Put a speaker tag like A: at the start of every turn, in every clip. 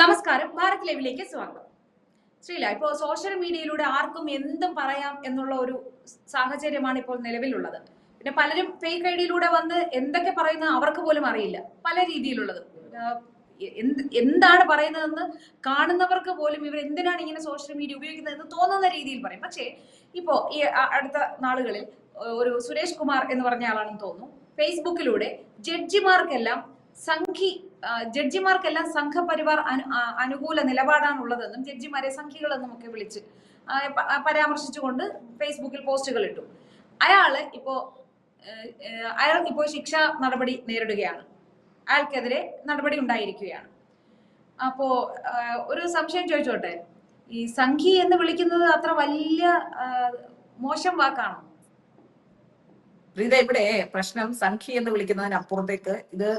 A: നമസ്കാരം, ഭാരത് ലൈവിലേക്ക് സ്വാഗതം. ശ്രീല, ഇപ്പോൾ സോഷ്യൽ മീഡിയയിലൂടെ ആർക്കും എന്തും പറയാം എന്നുള്ള ഒരു സാഹചര്യമാണ് ഇപ്പോൾ നിലവിലുള്ളത്. പിന്നെ പലരും ഫേക്ക് ഐ ഡിയിലൂടെ വന്ന് എന്തൊക്കെ പറയുന്നത് അവർക്ക് പോലും അറിയില്ല. പല രീതിയിലുള്ളത് എന്താണ് പറയുന്നതെന്ന് കാണുന്നവർക്ക് പോലും ഇവർ എന്തിനാണ് ഇങ്ങനെ സോഷ്യൽ മീഡിയ ഉപയോഗിക്കുന്നതെന്ന് തോന്നുന്ന രീതിയിൽ പറയും. പക്ഷേ ഇപ്പോ ഈ അടുത്ത നാളുകളിൽ ഒരു സുരേഷ് കുമാർ എന്ന് പറഞ്ഞ ആളാണെന്ന് തോന്നുന്നു, ഫേസ്ബുക്കിലൂടെ ജഡ്ജിമാർക്കെല്ലാം സംഘി ജഡ്ജിമാർക്കെല്ലാം സംഘപരിവാർ അനുകൂല നിലപാടാണുള്ളതെന്നും ജഡ്ജിമാരെ സംഘികളെന്നും ഒക്കെ വിളിച്ച് പരാമർശിച്ചുകൊണ്ട് ഫേസ്ബുക്കിൽ പോസ്റ്റുകൾ ഇട്ടു. അയാൾക്കിപ്പോ ശിക്ഷാ നടപടി നേരിടുകയാണ്. അയാൾക്കെതിരെ നടപടി ഉണ്ടായിരിക്കുകയാണ്. അപ്പോ ഒരു സംശയം ചോദിച്ചോട്ടെ, ഈ സംഘി എന്ന് വിളിക്കുന്നത് അത്ര വലിയ മോശം വാക്കാണോ?
B: പ്രീത, ഇവിടെ പ്രശ്നം സംഘി എന്ന് വിളിക്കുന്നതിനപ്പുറത്തേക്ക് ഇത്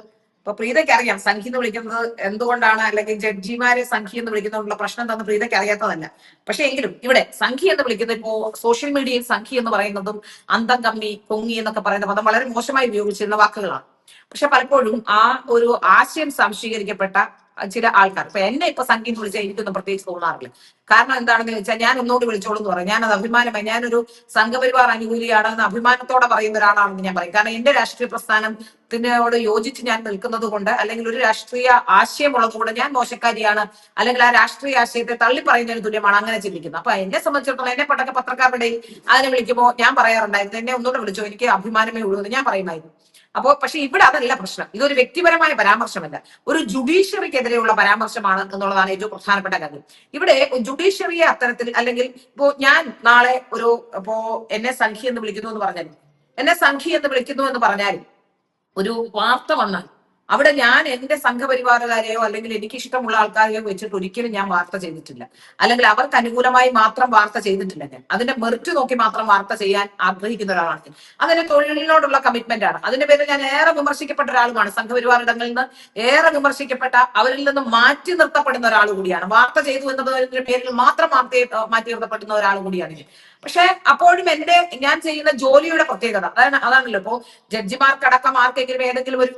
B: ഇപ്പൊ പ്രീതയ്ക്ക് അറിയാം സംഘി എന്ന് വിളിക്കുന്നത് എന്തുകൊണ്ടാണ്, അല്ലെങ്കിൽ ജഡ്ജിമാരെ സംഘി എന്ന് വിളിക്കുന്നതിനുള്ള പ്രശ്നം എന്താണെന്ന് പ്രീതയ്ക്ക് അറിയാത്തതല്ല. പക്ഷെ എങ്കിലും ഇവിടെ സംഘി എന്ന് വിളിക്കുന്നത് ഇപ്പോ സോഷ്യൽ മീഡിയയിൽ സംഘി എന്ന് പറയുന്നതും അന്തം കമ്മി പൊങ്ങി എന്നൊക്കെ പറയുന്ന പദം വളരെ മോശമായി ഉപയോഗിച്ചിരുന്ന വാക്കുകളാണ്. പക്ഷെ പലപ്പോഴും ആ ഒരു ആശയം സംശീകരിക്കപ്പെട്ട ചില ആൾക്കാർ എന്നെ ഇപ്പൊ സംഘി എന്ന് വിളിച്ചാൽ എനിക്കൊന്നും പ്രത്യേകിച്ച് തോന്നാറില്ല. കാരണം എന്താണെന്ന് ചോദിച്ചാൽ ഞാൻ ഒന്നുകൂടി വിളിച്ചോളൂ എന്ന് പറയും. ഞാനത് അഭിമാനമായി, ഞാനൊരു സംഘപരിവാർ അനുകൂലിയാണെന്ന് അഭിമാനത്തോടെ പറയുന്ന ഒരാളാണെന്ന് ഞാൻ പറയും. കാരണം എന്റെ രാഷ്ട്രീയ പ്രസ്ഥാനത്തിനോട് യോജിച്ച് ഞാൻ നിൽക്കുന്നത് കൊണ്ട്, അല്ലെങ്കിൽ ഒരു രാഷ്ട്രീയ ആശയമുള്ളത് കൊണ്ട് ഞാൻ മോശക്കാരിയാണ്, അല്ലെങ്കിൽ ആ രാഷ്ട്രീയ ആശയത്തെ തള്ളി പറയുന്നതിന് തുല്യമാണ് അങ്ങനെ ചിന്തിക്കുന്നത്. അപ്പൊ എന്നെ സംബന്ധിച്ചിടത്തോളം എന്നെ പണ്ടൊക്കെ പത്രക്കാരുടെ അതിനെ വിളിക്കുമ്പോൾ ഞാൻ പറയാറുണ്ടായിരുന്നു, എന്നെ ഒന്നുകൂടെ വിളിച്ചോ, എനിക്ക് അഭിമാനമേ ഉള്ളൂ എന്ന് ഞാൻ പറയുമായിരുന്നു. പക്ഷെ ഇവിടെ അതല്ല പ്രശ്നം. ഇതൊരു വ്യക്തിപരമായ പരാമർശമല്ല, ഒരു ജുഡീഷ്യറിക്കെതിരെയുള്ള പരാമർശമാണ് എന്നുള്ളതാണ് ഏറ്റവും പ്രധാനപ്പെട്ട കാര്യം. ഇവിടെ ജുഡീഷ്യറിയെ അത്തരത്തിൽ, അല്ലെങ്കിൽ ഇപ്പോ ഞാൻ നാളെ എന്നെ സംഘി എന്ന് വിളിക്കുന്നു എന്ന് പറഞ്ഞാലും, എന്നെ സംഘി എന്ന് വിളിക്കുന്നു എന്ന് പറഞ്ഞാലും ഒരു വാർത്ത വന്നാൽ അവിടെ ഞാൻ എന്റെ സംഘപരിവാറുകാരെയോ അല്ലെങ്കിൽ എനിക്ക് ഇഷ്ടമുള്ള ആൾക്കാരെയോ വെച്ചിട്ട് ഒരിക്കലും ഞാൻ വാർത്ത ചെയ്തിട്ടില്ല, അല്ലെങ്കിൽ അവർക്ക് അനുകൂലമായി മാത്രം വാർത്ത ചെയ്തിട്ടില്ല. ഞാൻ അതിന്റെ മെറിറ്റ് നോക്കി മാത്രം വാർത്ത ചെയ്യാൻ ആഗ്രഹിക്കുന്ന ഒരാളാണ്. അതെന്റെ തൊഴിലിനോടുള്ള കമ്മിറ്റ്മെന്റ് ആണ്. അതിന്റെ പേരിൽ ഞാൻ ഏറെ വിമർശിക്കപ്പെട്ട ഒരാളുമാണ്. സംഘപരിവാർ ഇടങ്ങളിൽ നിന്ന് ഏറെ വിമർശിക്കപ്പെട്ട, അവരിൽ നിന്ന് മാറ്റി നിർത്തപ്പെടുന്ന ഒരാൾ കൂടിയാണ്. വാർത്ത ചെയ്തു എന്നതിന്റെ പേരിൽ മാത്രം മാറ്റി നിർത്തപ്പെടുന്ന ഒരാൾ കൂടിയാണ്. പക്ഷെ അപ്പോഴും ഞാൻ ചെയ്യുന്ന ജോലിയുടെ പ്രത്യേകത അതാണല്ലോ. ഇപ്പോ ജഡ്ജിമാർക്കടക്കം ആർക്കെങ്കിലും ഏതെങ്കിലും ഒരു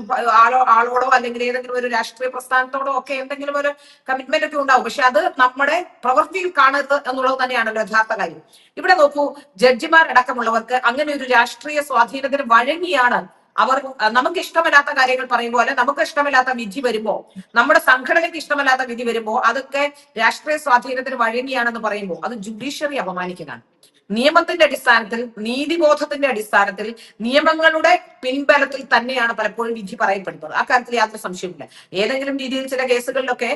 B: ആളോടോ അല്ലെങ്കിൽ ഏതെങ്കിലും ഒരു രാഷ്ട്രീയ പ്രസ്ഥാനത്തോടോ ഒക്കെ എന്തെങ്കിലും ഒരു കമ്മിറ്റ്മെന്റ് ഒക്കെ ഉണ്ടാവും. പക്ഷെ അത് നമ്മുടെ പ്രവൃത്തിയിൽ കാണരുത് എന്നുള്ളത് തന്നെയാണല്ലോ യഥാർത്ഥ കാര്യം. ഇവിടെ നോക്കൂ, ജഡ്ജിമാരടക്കമുള്ളവർക്ക് അങ്ങനെ ഒരു രാഷ്ട്രീയ സ്വാധീനത്തിന് വഴങ്ങിയാണ് അവർ നമുക്ക് ഇഷ്ടമല്ലാത്ത കാര്യങ്ങൾ പറയുമ്പോൾ, അല്ലെ നമുക്ക് ഇഷ്ടമില്ലാത്ത വിധി വരുമ്പോ, നമ്മുടെ സംഘടനയ്ക്ക് ഇഷ്ടമല്ലാത്ത വിധി വരുമ്പോ അതൊക്കെ രാഷ്ട്രീയ സ്വാധീനത്തിന് വഴങ്ങിയാണെന്ന് പറയുമ്പോൾ അത് ജുഡീഷ്യറി അപമാനിക്കുന്നതാണ്. നിയമത്തിന്റെ അടിസ്ഥാനത്തിൽ, നീതിബോധത്തിന്റെ അടിസ്ഥാനത്തിൽ, നിയമങ്ങളുടെ പിൻബലത്തിൽ തന്നെയാണ് പലപ്പോഴും വിധി പറയപ്പെടുന്നത്. ആ കാര്യത്തിൽ യാതൊരു സംശയമില്ല. ഏതെങ്കിലും രീതിയിൽ ചില കേസുകളിലൊക്കെ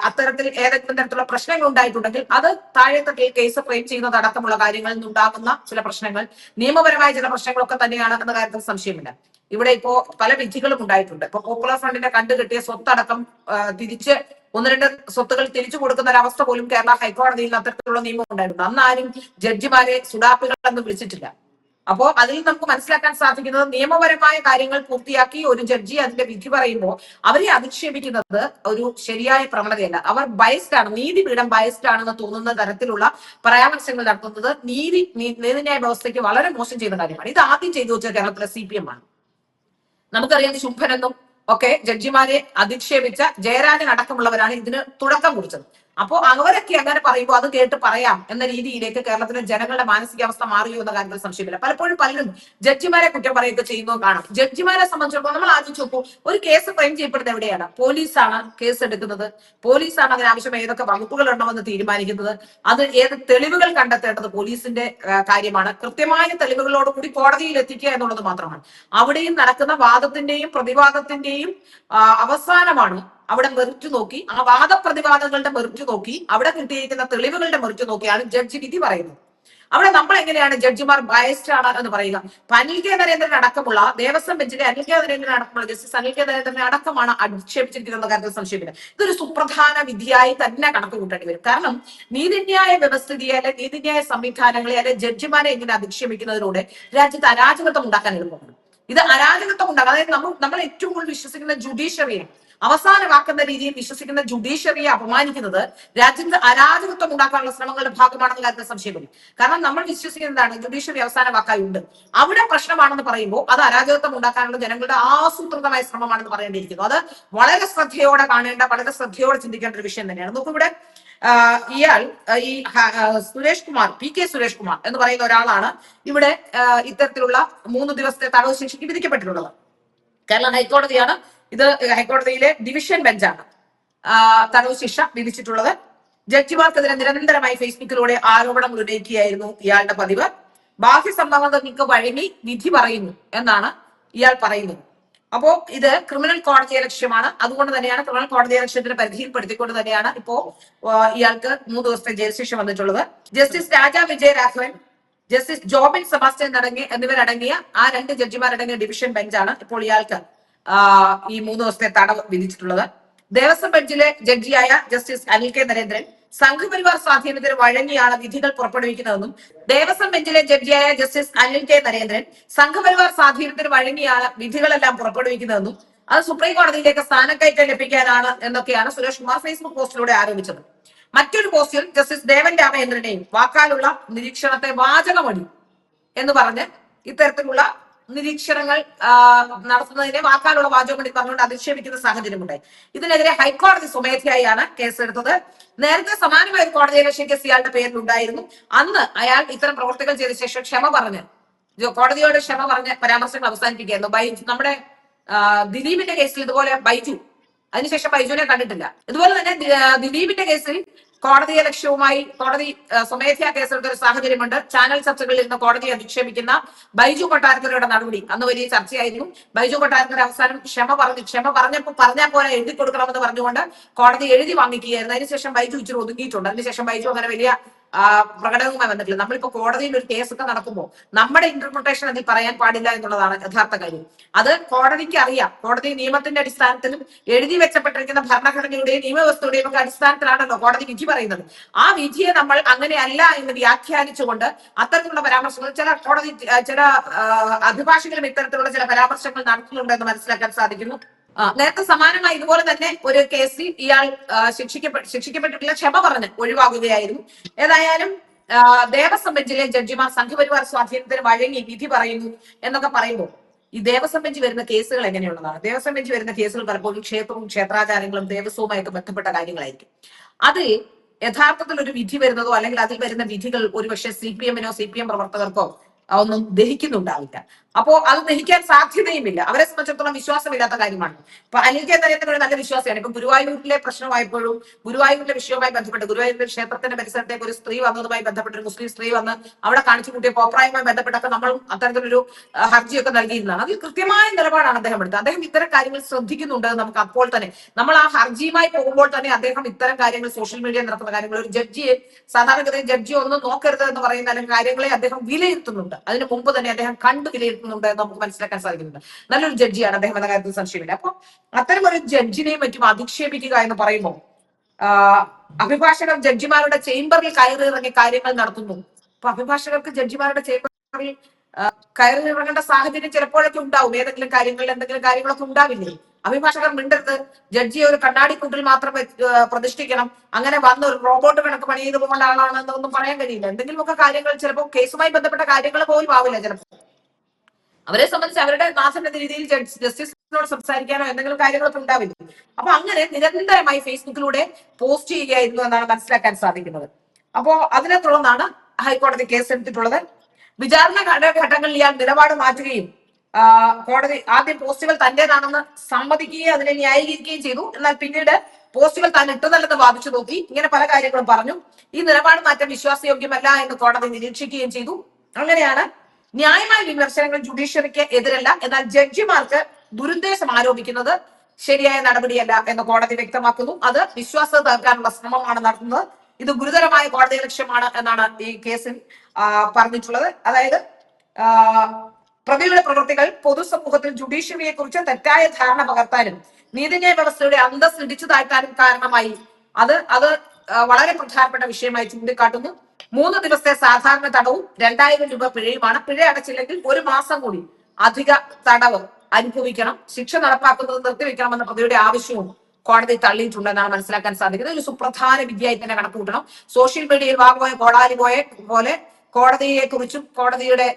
B: അത്തരത്തിൽ ഏതെങ്കിലും തരത്തിലുള്ള പ്രശ്നങ്ങൾ ഉണ്ടായിട്ടുണ്ടെങ്കിൽ അത് താഴെത്തട്ടിൽ കേസ് ഫ്രെയിം ചെയ്യുന്നത് അടക്കമുള്ള കാര്യങ്ങളിൽ നിന്നുണ്ടാകുന്ന ചില പ്രശ്നങ്ങൾ, നിയമപരമായ ചില പ്രശ്നങ്ങളൊക്കെ തന്നെയാണ് എന്ന കാര്യത്തിൽ സംശയമില്ല. ഇവിടെ ഇപ്പോ പല വിധികളും ഉണ്ടായിട്ടുണ്ട്. ഇപ്പൊ പോപ്പുലർ ഫ്രണ്ടിന്റെ കണ്ടുകിട്ടിയ സ്വത്തടക്കം തിരിച്ച് ഒന്ന് രണ്ട് സ്വത്തുകൾ തിരിച്ചു കൊടുക്കുന്ന ഒരു അവസ്ഥ പോലും കേരള ഹൈക്കോടതിയിൽ അത്തരത്തിലുള്ള നിയമം ഉണ്ടായിട്ടുണ്ട്. അന്ന് ആരും ജഡ്ജിമാരെ സുഡാപ്പികൾ എന്ന് വിളിച്ചിട്ടില്ല. അപ്പോ അതിൽ നമുക്ക് മനസ്സിലാക്കാൻ സാധിക്കുന്നത്, നിയമപരമായ കാര്യങ്ങൾ പൂർത്തിയാക്കി ഒരു ജഡ്ജി അതിന്റെ വിധി പറയുമ്പോൾ അവരെ അധിക്ഷേപിക്കുന്നത് ഒരു ശരിയായ പ്രവണതയല്ല. അവർ ബയസ്ഡ് ആണ്, നീതിപീഠം ബയസ്ഡ് ആണെന്ന് തോന്നുന്ന തരത്തിലുള്ള പരാമർശങ്ങൾ നടത്തുന്നത് നീതിന്യായ വ്യവസ്ഥയ്ക്ക് വളരെ മോശം ചെയ്യുന്ന കാര്യമാണ്. ഇത് ആദ്യം ചെയ്തു വെച്ച കേരളത്തിലെ CPM ആണ്. നമുക്കറിയാം ശുംഭനെന്നും ഒക്കെ ജഡ്ജിമാരെ അധിക്ഷേപിച്ച ജയരാജൻ അടക്കമുള്ളവരാണ് ഇതിന് തുടക്കം കുറിച്ചത്. അപ്പോ അവരൊക്കെ അങ്ങനെ പറയുമ്പോൾ അത് കേട്ട് പറയാം എന്ന രീതിയിലേക്ക് കേരളത്തിലെ ജനങ്ങളുടെ മാനസികാവസ്ഥ മാറിയോ എന്ന കാര്യത്തിൽ സംശയമില്ല. പലപ്പോഴും പലരും ജഡ്ജിമാരെ കുറ്റം പറയുകയൊക്കെ ചെയ്യുന്നത് കാണാം. ജഡ്ജിമാരെ സംബന്ധിച്ചിടത്തോളം നമ്മൾ ആദ്യം ചോദിക്കും, ഒരു കേസ് ഫ്രെയിം ചെയ്യപ്പെടുന്നത് എവിടെയാണ്? പോലീസാണ് കേസ് എടുക്കുന്നത്, പോലീസാണ് അതിനാവശ്യം ഏതൊക്കെ വകുപ്പുകൾ ഉണ്ടെന്ന് തീരുമാനിക്കുന്നത്, അത് ഏത് തെളിവുകൾ കണ്ടെത്തേണ്ടത് പോലീസിന്റെ കാര്യമാണ്. കൃത്യമായ തെളിവുകളോടുകൂടി കോടതിയിൽ എത്തിക്കുക എന്നുള്ളത് മാത്രമാണ്. അവിടെയും നടക്കുന്ന വാദത്തിന്റെയും പ്രതിവാദത്തിന്റെയും അവസാനമാണ് അവിടെ മെറിറ്റ് നോക്കി, ആ വാദപ്രതിവാദങ്ങളുടെ മെറിറ്റ് നോക്കി, അവിടെ കിട്ടിയിരിക്കുന്ന തെളിവുകളുടെ മെറിറ്റ് നോക്കിയാണ് ജഡ്ജി വിധി പറയുന്നത്. അവിടെ നമ്മൾ എങ്ങനെയാണ് ജഡ്ജിമാർ ബയസ്ഡ് ആണ് എന്ന് പറയുക? അനിൽ കെ നരേന്ദ്രൻ അടക്കമുള്ള ദേവസ്വം ബെഞ്ചിലെ അനിൽ കെ നരേന്ദ്രൻ അടക്കമുള്ള ജസ്റ്റിസ് അനിൽ കെ നരേന്ദ്രനെ അടക്കമാണ് അധിക്ഷേപിച്ചിരിക്കുന്ന കാര്യത്തിൽ സംശയമില്ല. ഇതൊരു സുപ്രധാന വിധിയായി തന്നെ കണക്ക് കൂട്ടേണ്ടി വരും. കാരണം നീതിന്യായ വ്യവസ്ഥിതിയെ, അല്ലെ നീതിന്യായ സംവിധാനങ്ങളെ, അല്ലെ ജഡ്ജിമാരെ ഇങ്ങനെ അധിക്ഷേപിക്കുന്നതിലൂടെ രാജ്യത്ത് അരാജകത്വം ഉണ്ടാക്കാൻ എളുപ്പമാണ്. ഇത് അരാജകത്വം ഉണ്ടാകും. അതായത് നമ്മൾ ഏറ്റവും കൂടുതൽ വിശ്വസിക്കുന്ന ജുഡീഷ്യറിയാണ്. അവസാനമാക്കുന്ന രീതിയിൽ വിശ്വസിക്കുന്ന ജുഡീഷ്യറിയെ അപമാനിക്കുന്നത് രാജ്യത്ത് അരാജകത്വം ഉണ്ടാക്കാനുള്ള ശ്രമങ്ങളുടെ ഭാഗമാണെന്ന കാര്യത്തിൽ സംശയമില്ല. കാരണം നമ്മൾ വിശ്വസിക്കുന്നതാണ് ജുഡീഷ്യറി അവസാനമാക്കാനുണ്ട്. അവിടെ പ്രശ്നമാണെന്ന് പറയുമ്പോൾ അത് അരാജകത്വം ഉണ്ടാക്കാനുള്ള ജനങ്ങളുടെ ആസൂത്രിതമായ ശ്രമമാണെന്ന് പറയേണ്ടിയിരിക്കുന്നു. അത് വളരെ ശ്രദ്ധയോടെ കാണേണ്ട, വളരെ ശ്രദ്ധയോടെ ചിന്തിക്കേണ്ട ഒരു വിഷയം തന്നെയാണ്. നോക്കിവിടെ ഇയാൾ ഈ സുരേഷ് കുമാർ, PK സുരേഷ് കുമാർ എന്ന് പറയുന്ന ഒരാളാണ് ഇവിടെ ഇത്തരത്തിലുള്ള 3 ദിവസത്തെ തടവ് ശിക്ഷയ്ക്ക് വിധിക്കപ്പെട്ടിട്ടുള്ളത്. കേരള ഹൈക്കോടതിയാണ് ഇത്. ഹൈക്കോടതിയിലെ ഡിവിഷൻ ബെഞ്ചാണ് തടവ് ശിക്ഷ വിധിച്ചിട്ടുള്ളത്. ജഡ്ജിമാർക്കെതിരെ നിരന്തരമായി ഫേസ്ബുക്കിലൂടെ ആരോപണം ഉന്നയിക്കുകയായിരുന്നു ഇയാളുടെ പതിവ്. ബാഹ്യ സമ്മർദ്ദങ്ങൾക്ക് വഴങ്ങി വിധി പറയുന്നു എന്നാണ് ഇയാൾ പറയുന്നത്. അപ്പോ ഇത് ക്രിമിനൽ കോടതിയെ ലക്ഷ്യമാണ്. അതുകൊണ്ട് തന്നെയാണ് ക്രിമിനൽ കോടതിയെ ലക്ഷ്യത്തിന് പരിധിയിൽപ്പെടുത്തിക്കൊണ്ട് തന്നെയാണ് ഇപ്പോ ഇയാൾക്ക് 3 ദിവസത്തെ ജയിൽ ശിക്ഷ വന്നിട്ടുള്ളത്. Justice Raja Vijayaraghavan, justice Jobin Sebastian എന്നിവരടങ്ങിയ ആ 2 ജഡ്ജിമാരടങ്ങിയ ഡിവിഷൻ ബെഞ്ചാണ് ഇപ്പോൾ ഇയാൾക്ക് ഈ 3 ദിവസത്തെ തടവ് വിധിച്ചിട്ടുള്ളത്. ദേവസ്വം ബെഞ്ചിലെ ജഡ്ജിയായ ജസ്റ്റിസ് അനിൽ കെ നരേന്ദ്രൻ സംഘപരിവാർ സ്വാധീനത്തിന് വഴങ്ങിയാണ് വിധികൾ പുറപ്പെടുവിക്കുന്നതെന്നും ദേവസ്വം ബെഞ്ചിലെ ജഡ്ജിയായ ജസ്റ്റിസ് അനിൽ കെ നരേന്ദ്രൻ സംഘപരിവാർ സ്വാധീനത്തിന് വഴങ്ങിയാണ് വിധികളെല്ലാം പുറപ്പെടുവിക്കുന്നതെന്നും അത് സുപ്രീം കോടതിയിലേക്ക് സ്ഥാനക്കയറ്റം ലഭിക്കാനാണ് എന്നൊക്കെയാണ് സുരേഷ് കുമാർ ഫേസ്ബുക്ക് പോസ്റ്റിലൂടെ ആരോപിച്ചത്. മറ്റൊരു പോസ്റ്റിൽ ജസ്റ്റിസ് ദേവൻ രാമചന്ദ്രനെയും വാക്കാലുള്ള നിരീക്ഷണത്തെ വാചകമടി എന്ന് പറഞ്ഞ് ഇത്തരത്തിലുള്ള നിരീക്ഷണങ്ങൾ നടത്തുന്നതിനെ വാക്കാലുള്ള വാചകമടി പറഞ്ഞുകൊണ്ട് അധിക്ഷേപിക്കുന്ന സാഹചര്യമുണ്ടായി. ഇതിനെതിരെ ഹൈക്കോടതി സ്വമേധയായാണ് കേസെടുത്തത്. നേരത്തെ സമാനമായ ഒരു കോടതിയലക്ഷ്യ കേസ് ഇയാളുടെ പേരിലുണ്ടായിരുന്നു. അന്ന് അയാൾ ഇത്തരം പ്രവർത്തികൾ ചെയ്ത ശേഷം ക്ഷമ പറഞ്ഞ് കോടതിയോട് ക്ഷമ പറഞ്ഞ് പരാമർശങ്ങൾ അവസാനിപ്പിക്കുകയായിരുന്നു. നമ്മുടെ ദിലീപിന്റെ കേസിൽ ഇതുപോലെ ബൈജു, അതിനുശേഷം ബൈജുവിനെ കണ്ടിട്ടില്ല. ഇതുപോലെ തന്നെ ദിലീപിന്റെ കേസിൽ കോടതിയെ ലക്ഷ്യവുമായി കോടതി സ്വമേധയാ കേസെടുത്ത ഒരു സാഹചര്യമുണ്ട്. ചാനൽ ചർച്ചകളിൽ ഇരുന്ന് കോടതിയെ അധിക്ഷേപിക്കുന്ന ബൈജു കൊട്ടാരക്കരയുടെ നടപടി അന്ന് വലിയ ചർച്ചയായിരുന്നു. ബൈജു കൊട്ടാരക്കര അവസാനം ക്ഷമ പറഞ്ഞാൽ പോലെ എഴുതി കൊടുക്കണമെന്ന് പറഞ്ഞുകൊണ്ട് കോടതി എഴുതി വാങ്ങിക്കുകയായിരുന്നു. അതിനുശേഷം ബൈജു ഇച്ചിരി ഒതുങ്ങിയിട്ടുണ്ട്. അതിനുശേഷം ബൈജു അങ്ങനെ വലിയ പ്രകടനവുമായി വന്നിട്ടില്ല. നമ്മളിപ്പോ കോടതിയിൽ ഒരു കേസൊക്കെ നടക്കുമ്പോൾ നമ്മുടെ ഇന്റർപ്രിട്ടേഷൻ അതിൽ പറയാൻ പാടില്ല എന്നുള്ളതാണ് യഥാർത്ഥ കാര്യം. അത് കോടതിക്ക് അറിയാം. കോടതി നിയമത്തിന്റെ അടിസ്ഥാനത്തിലും എഴുതി വെച്ചപ്പെട്ടിരിക്കുന്ന ഭരണഘടനയുടെയും നിയമവ്യവസ്ഥയുടെയും ഒക്കെ അടിസ്ഥാനത്തിലാണല്ലോ കോടതി വിധി പറയുന്നത്. ആ വിധിയെ നമ്മൾ അങ്ങനെയല്ല എന്ന് വ്യാഖ്യാനിച്ചുകൊണ്ട് അത്തരത്തിലുള്ള പരാമർശങ്ങൾ ചില അഭിഭാഷകരും ഇത്തരത്തിലുള്ള ചില പരാമർശങ്ങൾ നടത്തുന്നുണ്ടെന്ന് മനസ്സിലാക്കാൻ സാധിക്കുന്നു. നേരത്തെ സമാനമായി ഇതുപോലെ തന്നെ ഒരു കേസിൽ ഇയാൾ ശിക്ഷിക്കപ്പെട്ടിട്ടുള്ള ക്ഷമ പറഞ്ഞ് ഒഴിവാകുകയായിരുന്നു. ഏതായാലും ദേവസ്വം ബെഞ്ചിലെ ജഡ്ജിമാർ സംഘപരിവാർ സ്വാധീനത്തിന് വഴങ്ങി വിധി പറയുന്നു എന്നൊക്കെ പറയുമ്പോൾ ഈ ദേവസ്വം ബെഞ്ച് വരുന്ന കേസുകൾ എങ്ങനെയുള്ളതാണ്? ദേവസ്വം ബെഞ്ച് വരുന്ന കേസുകൾ പലപ്പോഴും ക്ഷേത്രവും ക്ഷേത്രാചാരങ്ങളും ദേവസ്വവുമായൊക്കെ ബന്ധപ്പെട്ട കാര്യങ്ങളായിരിക്കും. അത് യഥാർത്ഥത്തിൽ ഒരു വിധി വരുന്നതോ അല്ലെങ്കിൽ അതിൽ വരുന്ന വിധികൾ ഒരുപക്ഷെ CPM-നോ CPM പ്രവർത്തകർക്കോ ഒന്നും ദഹിക്കുന്നുണ്ടാവില്ല. അപ്പോ അത് ദഹിക്കാൻ സാധ്യതയുമില്ല. അവരെ സംബന്ധിച്ചിടത്തോളം വിശ്വാസമില്ലാത്ത കാര്യമാണ്. ഇപ്പൊ അനിൽ കെ നരേന്ദ്രൻ ഒരു നല്ല വിശ്വാസിയാണ്. ഇപ്പൊ ഗുരുവായൂരിലെ പ്രശ്നമായപ്പോഴും ഗുരുവായൂരിലെ വിഷയവുമായി ബന്ധപ്പെട്ട് ഗുരുവായൂരിലെ ക്ഷേത്രത്തിന്റെ പരിസരത്തേക്ക് ഒരു സ്ത്രീ വന്നതുമായി ബന്ധപ്പെട്ട് ഒരു മുസ്ലിം സ്ത്രീ വന്ന് അവിടെ കാണിച്ചു കൂട്ടിയ കോപ്രായവുമായി ബന്ധപ്പെട്ടൊക്കെ നമ്മളും അത്തരത്തിലൊരു ഹർജിയൊക്കെ നൽകിയിരുന്നതാണ്. അതിൽ കൃത്യമായ നിലപാടാണ് അദ്ദേഹം എടുത്തത്. അദ്ദേഹം ഇത്തരം കാര്യങ്ങൾ ശ്രദ്ധിക്കുന്നുണ്ട്. നമുക്ക് അപ്പോൾ തന്നെ നമ്മൾ ആ ഹർജിയുമായി പോകുമ്പോൾ തന്നെ അദ്ദേഹം ഇത്തരം കാര്യങ്ങൾ സോഷ്യൽ മീഡിയ നടത്തുന്ന കാര്യങ്ങൾ ഒരു ജഡ്ജിയെ സാധാരണഗതിയിൽ ജഡ്ജി ഒന്നും നോക്കരുത് എന്ന് പറയുന്ന അല്ലെങ്കിൽ കാര്യങ്ങളെ അദ്ദേഹം വിലയിരുത്തുന്നുണ്ട്. അതിന് മുമ്പ് തന്നെ അദ്ദേഹം കണ്ടു വിലയിരുത്തുന്നുണ്ട് എന്ന് നമുക്ക് മനസ്സിലാക്കാൻ സാധിക്കുന്നുണ്ട്. നല്ലൊരു ജഡ്ജിയാണ് അദ്ദേഹം എന്ന കാര്യത്തിൽ സംശയമില്ല. അപ്പൊ അത്തരം ഒരു ജഡ്ജിനെയും മറ്റും അധിക്ഷേപിക്കുക എന്ന് പറയുമ്പോൾ അഭിഭാഷകർ ജഡ്ജിമാരുടെ ചേംബറിൽ കയറി ഇറങ്ങി കാര്യങ്ങൾ നടത്തുന്നു. അപ്പൊ അഭിഭാഷകർക്ക് ജഡ്ജിമാരുടെ ചേംബറിൽ കയറി ഇറങ്ങേണ്ട സാഹചര്യം ചിലപ്പോഴൊക്കെ ഉണ്ടാവും. ഏതെങ്കിലും കാര്യങ്ങളിൽ എന്തെങ്കിലും കാര്യങ്ങളൊക്കെ ഉണ്ടാവില്ലേ? അഭിഭാഷകർ മിണ്ടരുത്, ജഡ്ജിയെ ഒരു കണ്ണാടിക്കൂട്ടിൽ മാത്രം പ്രതിഷ്ഠിക്കണം, അങ്ങനെ വന്ന് ഒരു റോബോട്ട് കണക്ക് പണി ചെയ്ത് പോകേണ്ട ആളാണ് എന്നൊന്നും പറയാൻ കഴിയില്ല. എന്തെങ്കിലുമൊക്കെ കാര്യങ്ങൾ ചിലപ്പോൾ കേസുമായി ബന്ധപ്പെട്ട കാര്യങ്ങൾ പോലും ആവില്ല. ചിലപ്പോൾ അവരെ സംബന്ധിച്ച് അവരുടെ നാഥന്റെ രീതിയിൽ ജസ്റ്റിസിനോട് സംസാരിക്കാനോ എന്തെങ്കിലും കാര്യങ്ങളൊക്കെ ഉണ്ടാവില്ല. അപ്പൊ അങ്ങനെ നിരന്തരമായി ഫേസ്ബുക്കിലൂടെ പോസ്റ്റ് ചെയ്യുകയായിരുന്നു എന്നാണ് മനസ്സിലാക്കാൻ സാധിക്കുന്നത്. അപ്പോ അതിനെ തുടർന്നാണ് ഹൈക്കോടതി കേസെടുത്തിട്ടുള്ളത്. വിചാരണ ഘട്ടങ്ങളിൽ ഇയാൾ നിലപാട് മാറ്റുകയും കോടതി ആദ്യം പോസ്റ്റുകൾ തന്റേതാണെന്ന് സമ്മതിക്കുകയും അതിനെ ന്യായീകരിക്കുകയും ചെയ്തു. എന്നാൽ പിന്നീട് പോസ്റ്റുകൾ താൻ ഇട്ടതല്ലെന്ന് വാദിച്ചു നോക്കി. ഇങ്ങനെ പല കാര്യങ്ങളും പറഞ്ഞു. ഈ നിലപാട് മാറ്റം വിശ്വാസയോഗ്യമല്ല എന്ന് കോടതി നിരീക്ഷിക്കുകയും ചെയ്തു. അങ്ങനെയാണ് ന്യായമായ വിമർശനങ്ങൾ ജുഡീഷ്യറിക്ക് എതിരല്ല, എന്നാൽ ജഡ്ജിമാർക്ക് ദുരുദ്ദേശം ആരോപിക്കുന്നത് ശരിയായ നടപടിയല്ല എന്ന് കോടതി വ്യക്തമാക്കുന്നു. അത് വിശ്വാസം തകർക്കാനുള്ള ശ്രമമാണ് നടത്തുന്നത്. ഇത് ഗുരുതരമായ കോടതി ലക്ഷ്യമാണ് എന്നാണ് ഈ കേസിൽ പറഞ്ഞിട്ടുള്ളത്. അതായത് പ്രതിയുടെ പ്രവൃത്തികൾ പൊതുസമൂഹത്തിൽ ജുഡീഷ്യറിയെ കുറിച്ച് തെറ്റായ ധാരണ പകർത്താനും നീതിന്യായ വ്യവസ്ഥയുടെ അന്തസ് ഇടിച്ചു താഴ്ത്താനും കാരണമായി. അത് വളരെ പ്രധാനപ്പെട്ട വിഷയമായി ചൂണ്ടിക്കാട്ടുന്നു. 3 ദിവസത്തെ സാധാരണ തടവും 2000 രൂപ പിഴയുമാണ്. പിഴ അടച്ചില്ലെങ്കിൽ 1 മാസം കൂടി അധിക തടവ് അനുഭവിക്കണം. ശിക്ഷ നടപ്പാക്കുന്നത് നിർത്തിവെക്കണമെന്ന പ്രതിയുടെ ആവശ്യവും കോടതി തള്ളിയിട്ടുണ്ടെന്നാണ് മനസ്സിലാക്കാൻ സാധിക്കുന്നത്. ഒരു സുപ്രധാന വിദ്യയായി തന്നെ കണക്ക് കൂട്ടണം. സോഷ്യൽ മീഡിയയിൽ വാപോയ കോടാലി പോലെ കോടതിയെ കുറിച്ചും കോടതിയുടെ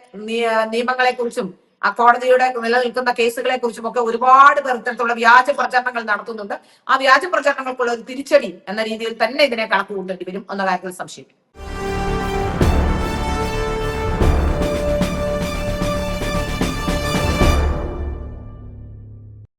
B: നിയമങ്ങളെ കുറിച്ചും ആ കോടതിയുടെ നിലനിൽക്കുന്ന കേസുകളെ കുറിച്ചും ഒക്കെ ഒരുപാട് പേർ ഇത്തരത്തിലുള്ള വ്യാജ പ്രചരണങ്ങൾ നടത്തുന്നുണ്ട്. ആ വ്യാജ പ്രചരണങ്ങൾക്കുള്ള ഒരു തിരിച്ചടി എന്ന രീതിയിൽ തന്നെ ഇതിനെ കണക്ക് കൂട്ടേണ്ടി വരും എന്ന കാര്യത്തിൽ സംശയം.